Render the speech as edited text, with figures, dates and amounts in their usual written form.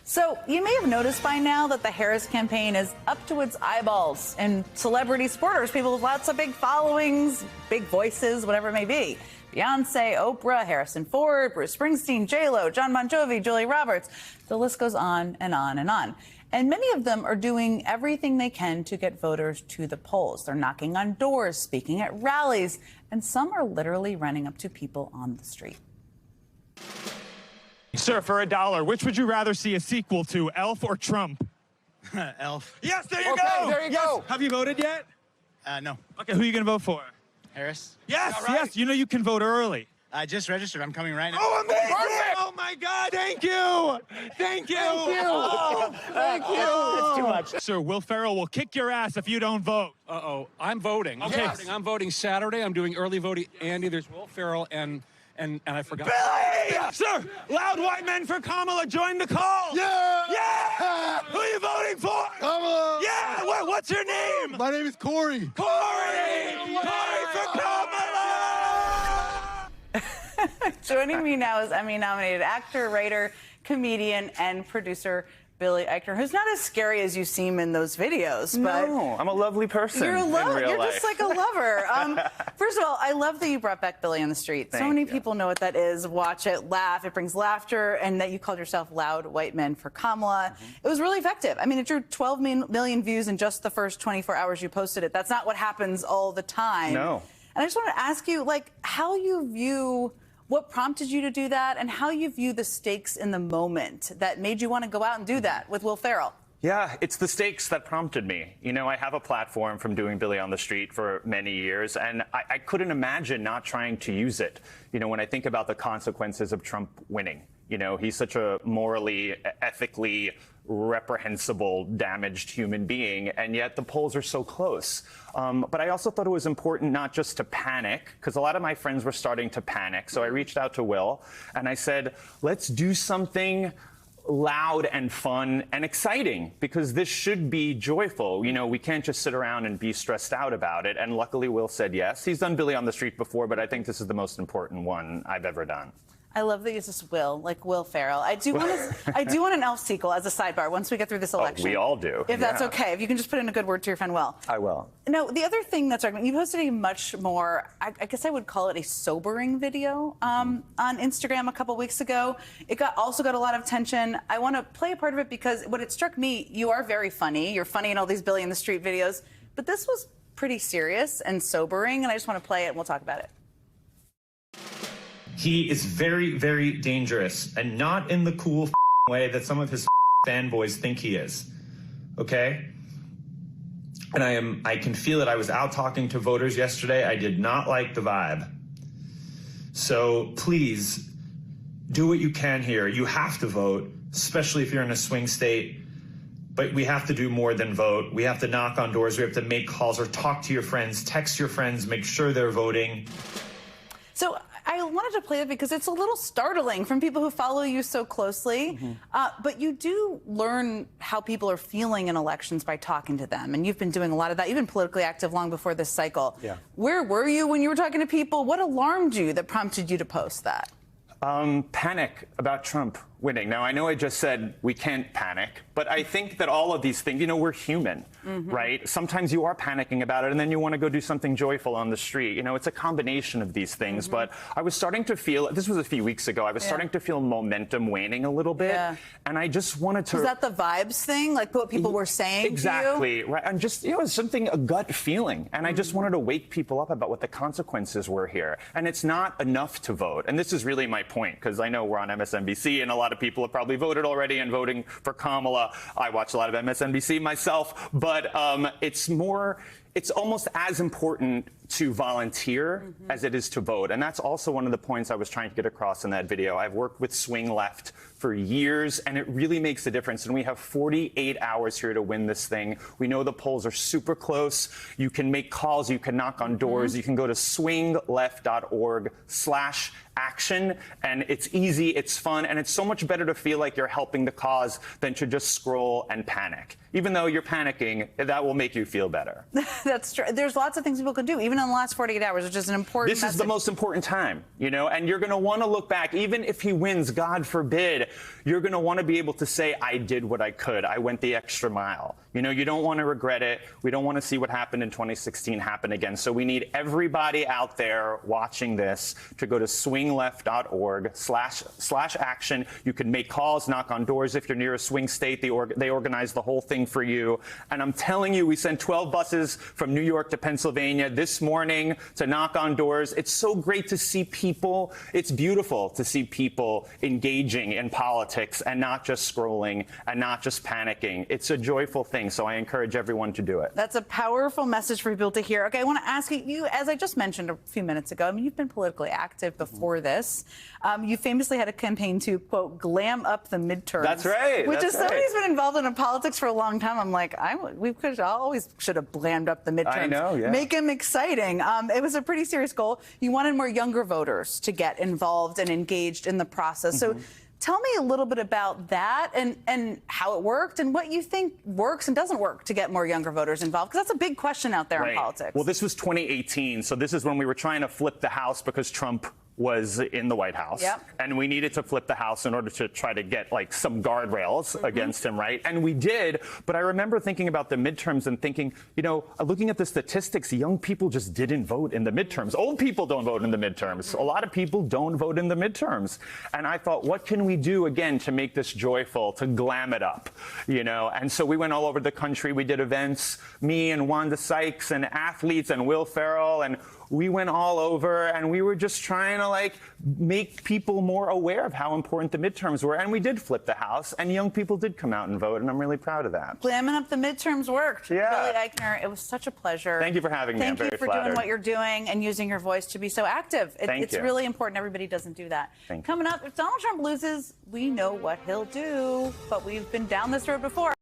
So you may have noticed by now that the Harris campaign is up to its eyeballs in celebrity supporters, people with lots of big followings, big voices, whatever it may be. Beyonce, Oprah, Harrison Ford, Bruce Springsteen, J-Lo, John Bon Jovi, Julia Roberts. The list goes on and on and on. And many of them are doing everything they can to get voters to the polls. They're knocking on doors, speaking at rallies, and some are literally running up to people on the street. Sir, for $1, which would you rather see a sequel to, Elf or Trump? Elf. Yes, there you Okay, go. there you go. Have you voted yet? No. Okay, who are you going to vote for? Harris. Yes, All right. yes. You know you can vote early. I just registered. I'm coming right now. Oh, amazing! Perfect. Oh my God! Thank you! Thank you! Oh, Thank you. That's too much. Sir, Will Ferrell will kick your ass if you don't vote. Uh-oh. I'm voting. Okay. I'm voting Saturday. I'm doing early voting. Andy, there's Will Ferrell and I forgot. Billy! Sir, loud white men for Kamala, join the call! Yeah! Yeah! Who are you voting for? Kamala! Yeah! What's your name? My name is Corey. Corey! Corey for Kamala! Joining me now is Emmy-nominated actor, writer, comedian, and producer Billy Eichner, who's not as scary as you seem in those videos. But no, I'm a lovely person you're in real You're life. just like a lover. First of all, I love that you brought back Billy on the Street. So many people know what that is, watch it, laugh, it brings laughter, and that you called yourself Loud White Men for Kamala. It was really effective. I mean, it drew 12 million views in just the first 24 hours you posted it. That's not what happens all the time. No. And I just want to ask you, like, how you view what prompted you to do that and how you view the stakes in the moment that made you want to go out and do that with Will Ferrell. Yeah, it's the stakes that prompted me. You know, I have a platform from doing Billy on the Street for many years, and I couldn't imagine not trying to use it. You know, when I think about the consequences of Trump winning, you know, he's such a morally, ethically reprehensible, damaged human being, and yet the polls are so close. But I also thought it was important not just to panic, because a lot of my friends were starting to panic. So I reached out to Will, and I said, let's do something loud and fun and exciting, because this should be joyful. You know, we can't just sit around and be stressed out about it. And luckily, Will said yes. He's done Billy on the Street before, but I think this is the most important one I've ever done. I love that you just Will, like Will Ferrell. I do want an Elf sequel as a sidebar once we get through this election. Oh, we all do. If that's okay. If you can just put in a good word to your friend Will. I will. Now, the other thing that's you posted a much more, I guess I would call it a sobering video on Instagram a couple weeks ago. It also got a lot of attention. I want to play a part of it because what it struck me, you are very funny. You're funny in all these Billy in the Street videos, but this was pretty serious and sobering, and I just want to play it and we'll talk about it. He is very, very dangerous, and not in the cool way that some of his fanboys think he is. Okay? And I can feel it. I was out talking to voters yesterday. I did not like the vibe. So please do what you can here. You have to vote, especially if you're in a swing state. But we have to do more than vote. We have to knock on doors. We have to make calls or talk to your friends, text your friends, make sure they're voting. So I wanted to play it because it's a little startling from people who follow you so closely. But you do learn how people are feeling in elections by talking to them. And you've been doing a lot of that. You've been politically active long before this cycle. Yeah. Where were you when you were talking to people? What alarmed you that prompted you to post that? Panic about Trump winning. Now, I know I just said we can't panic, but I think that all of these things, you know, we're human, right? Sometimes you are panicking about it, and then you want to go do something joyful on the street. You know, it's a combination of these things. But I was starting to feel, this was a few weeks ago, I was starting to feel momentum waning a little bit. And I just wanted to... Was that the vibes thing? Like what people were saying Exactly, to you? right. And just, you know, it's something, a gut feeling. And I just wanted to wake people up about what the consequences were here. And it's not enough to vote. And this is really my point, because I know we're on MSNBC, and a lot of people have probably voted already and voting for Kamala. I watch a lot of MSNBC myself, but it's almost as important to volunteer as it is to vote. And that's also one of the points I was trying to get across in that video. I've worked with Swing Left for years, and it really makes a difference. And we have 48 hours here to win this thing. We know the polls are super close. You can make calls. You can knock on doors. You can go to swingleft.org/action. And it's easy, it's fun, and it's so much better to feel like you're helping the cause than to just scroll and panic. Even though you're panicking, that will make you feel better. That's true. There's lots of things people can do, even in the last 48 hours, which is an important This is the most important time, and you're going to want to look back. Even if he wins, God forbid, you're going to want to be able to say, I did what I could. I went the extra mile. You don't want to regret it. We don't want to see what happened in 2016 happen again. So we need everybody out there watching this to go to swingleft.org/action. You can make calls, knock on doors if you're near a swing state. They organize the whole thing for you. And I'm telling you, we sent 12 buses from New York to Pennsylvania this morning to knock on doors. It's so great to see people. It's beautiful to see people engaging in politics and not just scrolling and not just panicking. It's a joyful thing. So I encourage everyone to do it. That's a powerful message for people to hear. Okay, I want to ask you, as I just mentioned a few minutes ago, I mean, you've been politically active before this. You famously had a campaign to, quote, glam up the midterms. That's right. Which is somebody who's been involved in politics for a long time. I'm like, we always should have glammed up the midterms. I know, yeah. Make them exciting. It was a pretty serious goal. You wanted more younger voters to get involved and engaged in the process. So tell me a little bit about that and how it worked and what you think works and doesn't work to get more younger voters involved, because that's a big question out there in politics. Well, this was 2018, so this is when we were trying to flip the House because Trump was in the White House. Yep. And we needed to flip the House in order to try to get some guardrails against him, right? And we did. But I remember thinking about the midterms and thinking, looking at the statistics, young people just didn't vote in the midterms. Old people don't vote in the midterms. A lot of people don't vote in the midterms. And I thought, what can we do again to make this joyful, to glam it up, And so we went all over the country. We did events, me and Wanda Sykes and athletes and Will Ferrell, and we went all over, and we were just trying to make people more aware of how important the midterms were. And we did flip the House, and young people did come out and vote, and I'm really proud of that. Glamming up the midterms worked. Yeah. Billy Eichner, it was such a pleasure. Thank you for having me. I'm very Thank you for flattered. doing what you're doing and using your voice to be so active. It's really important. Everybody doesn't do that. Thank you. Coming up, if Donald Trump loses, we know what he'll do, but we've been down this road before.